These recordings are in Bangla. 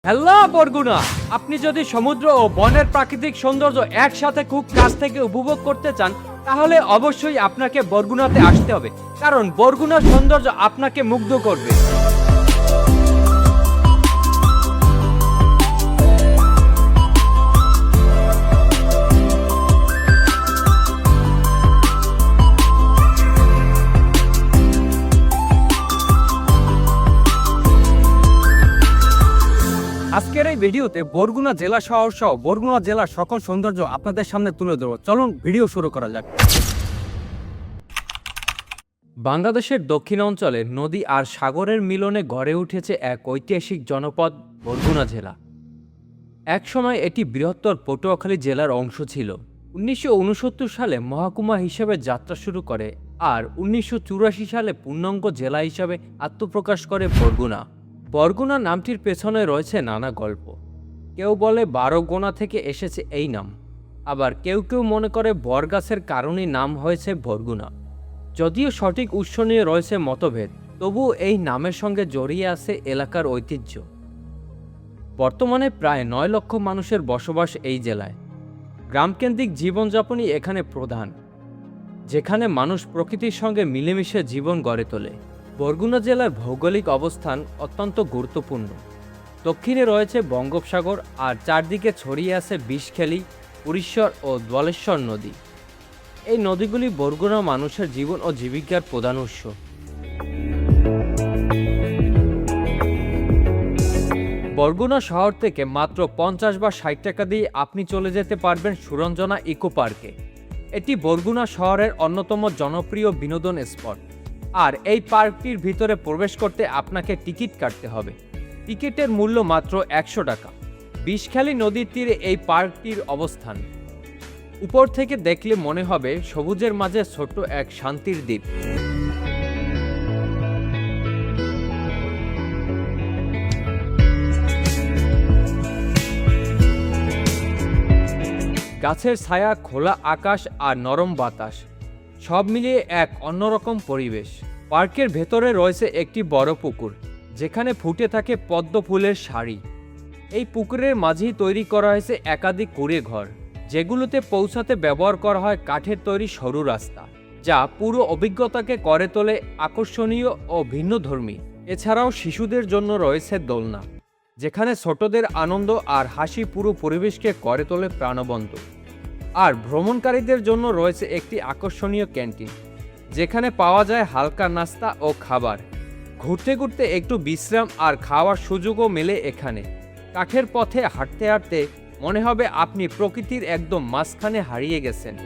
হ্যালো বরগুনা, আপনি যদি সমুদ্র ও বনের প্রাকৃতিক সৌন্দর্য একসাথে খুব কাছ থেকে উপভোগ করতে চান তাহলে অবশ্যই আপনাকে বরগুনাতে আসতে হবে, কারণ বরগুনার সৌন্দর্য আপনাকে মুগ্ধ করবে। আজকের এই ভিডিওতে বরগুনা জেলা শহর সহ বরগুনা জেলার সকল সৌন্দর্য আপনাদের সামনে তুলে ধরব। চলুন ভিডিও শুরু করা যাক। বাংলাদেশের দক্ষিণ অঞ্চলে নদী আর সাগরের মিলনে গড়ে উঠেছে এক ঐতিহাসিক জনপদ বরগুনা জেলা। একসময় এটি বৃহত্তর পটুয়াখালী জেলার অংশ ছিল। 1969 সালে মহকুমা হিসেবে যাত্রা শুরু করে আর 1984 সালে পূর্ণাঙ্গ জেলা হিসাবে আত্মপ্রকাশ করে বরগুনা। বরগুনা নামটির পেছনে রয়েছে নানা গল্প। কেউ বলে 12 গোনা থেকে এসেছে এই নাম, আবার কেউ কেউ মনে করে বরগাছের কারণেই নাম হয়েছে বরগুনা। যদিও সঠিক উৎস নিয়ে রয়েছে মতভেদ, তবুও এই নামের সঙ্গে জড়িয়ে আছে এলাকার ঐতিহ্য। বর্তমানে প্রায় 9 লক্ষ মানুষের বসবাস এই জেলায়। গ্রামকেন্দ্রিক জীবনযাপনই এখানে প্রধান, যেখানে মানুষ প্রকৃতির সঙ্গে মিলেমিশে জীবন গড়ে তোলে। বরগুনা জেলার ভৌগোলিক অবস্থান অত্যন্ত গুরুত্বপূর্ণ। দক্ষিণে রয়েছে বঙ্গোপসাগর আর চারদিকে ছড়িয়ে আছে বিষখালী, পুরীশ্বর ও দোয়ালেশ্বর নদী। এই নদীগুলি বরগুনা মানুষের জীবন ও জীবিকার প্রধান উৎস। বরগুনা শহর থেকে মাত্র 50 বা 60 টাকা দিয়ে আপনি চলে যেতে পারবেন সুরঞ্জনা ইকো পার্কে। এটি বরগুনা শহরের অন্যতম জনপ্রিয় বিনোদন স্পট। আর এই পার্কটির ভিতরে প্রবেশ করতে আপনাকে টিকিট কাটতে হবে। টিকিটের মূল্য মাত্র 100 টাকা। বিষখালী নদীর তীরে এই পার্কটির অবস্থান। উপর থেকে দেখলে মনে হবে সবুজের মাঝে ছোট্ট এক শান্তির দ্বীপ। গাছের ছায়া, খোলা আকাশ আর নরম বাতাস, সব মিলিয়ে এক অন্যরকম পরিবেশ। পার্কের ভেতরে রয়েছে একটি বড় পুকুর, যেখানে ফুটে থাকে পদ্ম ফুলের সারি। এই পুকুরের মাঝেই তৈরি করা হয়েছে একাধিক কুঁড়ে ঘর, যেগুলোতে পৌঁছাতে ব্যবহার করা হয় কাঠের তৈরি সরু রাস্তা, যা পুরো অভিজ্ঞতাকে করে তোলে আকর্ষণীয় ও ভিন্নধর্মী। এছাড়াও শিশুদের জন্য রয়েছে দোলনা, যেখানে ছোটদের আনন্দ আর হাসি পুরো পরিবেশকে করে তোলে প্রাণবন্ত। আর ভ্রমণকারীদের জন্য রয়েছে একটি আকর্ষণীয় ক্যান্টিন, যেখানে পাওয়া যায় হালকা নাস্তা ও খাবার। ঘুরতে ঘুরতে একটু বিশ্রাম আর খাওয়ার সুযোগও মেলে এখানে। কাঠের পথে হাঁটতে হাঁটতে মনে হবে আপনি প্রকৃতির একদম মাঝখানে হারিয়ে গেছেন।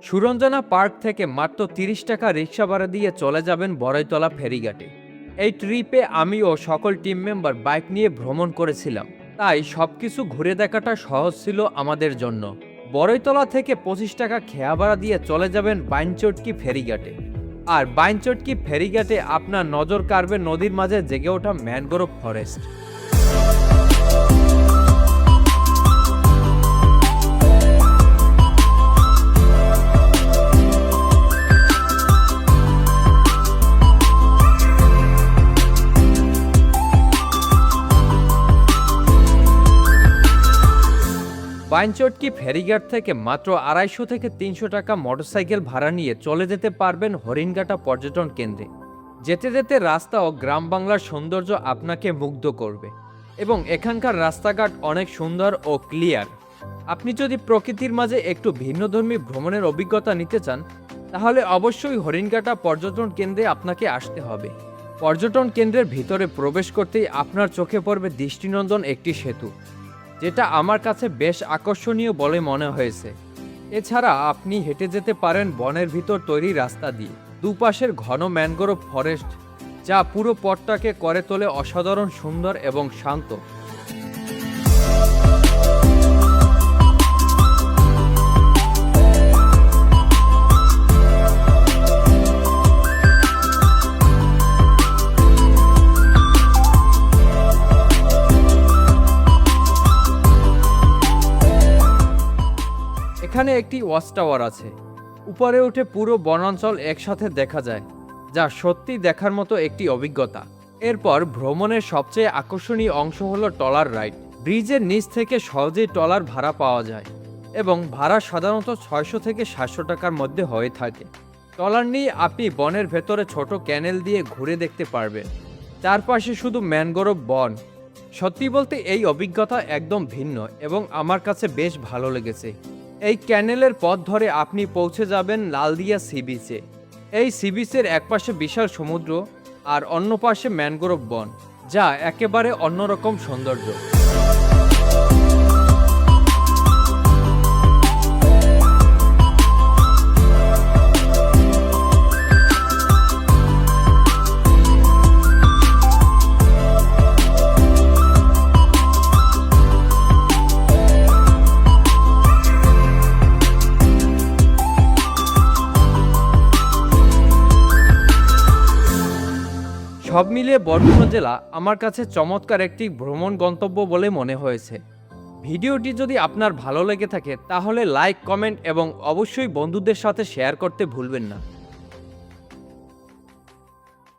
সুরঞ্জনা পার্ক থেকে মাত্র 30 টাকা রিক্সা ভাড়া দিয়ে চলে যাবেন বড়ইতলা ফেরিঘাটে। এই ট্রিপে আমি ও সকল টিম মেম্বার বাইক নিয়ে ভ্রমণ করেছিলাম, তাই সবকিছু ঘুরে দেখাটা সহজ ছিল আমাদের জন্য। বড়ইতলা থেকে 25 টাকা খেয়া ভাড়া দিয়ে চলে যাবেন বাইনচটকি ফেরিঘাটে। আর বাইনচটকি ফেরিঘাটে আপনার নজর কাড়বে নদীর মাঝে জেগে ওঠা ম্যানগ্রোভ ফরেস্ট। বাইনচটকি ফেরিঘাট থেকে মাত্র 250 থেকে 300 টাকা মোটরসাইকেল ভাড়া নিয়ে চলে যেতে পারবেন হরিণঘাটা পর্যটন কেন্দ্রে। যেতে যেতে রাস্তা ও গ্রাম বাংলার সৌন্দর্য আপনাকে মুগ্ধ করবে এবং এখানকার রাস্তাঘাট অনেক সুন্দর ও ক্লিয়ার। আপনি যদি প্রকৃতির মাঝে একটু ভিন্নধর্মী ভ্রমণের অভিজ্ঞতা নিতে চান তাহলে অবশ্যই হরিণঘাটা পর্যটন কেন্দ্রে আপনাকে আসতে হবে। পর্যটন কেন্দ্রের ভিতরে প্রবেশ করতেই আপনার চোখে পড়বে দৃষ্টিনন্দন একটি সেতু, যেটা আমার কাছে বেশ আকর্ষণীয় বলে মনে হয়েছে। এছাড়া আপনি হেঁটে যেতে পারেন বনের ভিতর তৈরি রাস্তা দিয়ে। দুপাশের ঘন ম্যানগ্রোভ ফরেস্ট, যা পুরো পথটাকে করে তোলে অসাধারণ সুন্দর এবং শান্ত। এখানে একটি ওয়াচ টাওয়ার আছে। উপরে উঠে পুরো বনাঞ্চল একসাথে দেখা যায়, যা সত্যি দেখার মতো একটি অভিজ্ঞতা। এরপর ভ্রমণের সবচেয়ে আকর্ষণীয় অংশ হলো ট্রলার রাইড। ব্রিজের নিচ থেকে সহজেই ট্রলার ভাড়া পাওয়া যায় এবং ভাড়া সাধারণত 600 থেকে 700 টাকার মধ্যে হয়ে থাকে। ট্রলার নিয়ে আপনি বনের ভেতরে ছোট ক্যানেল দিয়ে ঘুরে দেখতে পারবেন। চারপাশে শুধু ম্যানগ্রোভ বন। সত্যি বলতে এই অভিজ্ঞতা একদম ভিন্ন এবং আমার কাছে বেশ ভালো লেগেছে। এই ক্যানেলের পথ ধরে আপনি পৌঁছে যাবেন লালদিয়া সি বিচে। এই সি বিচের একপাশে বিশাল সমুদ্র আর অন্য পাশে ম্যানগ্রোভ বন, যা একেবারে অন্যরকম সৌন্দর্য। সব মিলিয়ে বরগুনা জেলা আমার কাছে চমৎকার একটি ভ্রমণ গন্তব্য বলে মনে হয়েছে। ভিডিওটি যদি আপনার ভালো লেগে থাকে তাহলে লাইক, কমেন্ট এবং অবশ্যই বন্ধুদের সাথে শেয়ার করতে ভুলবেন না।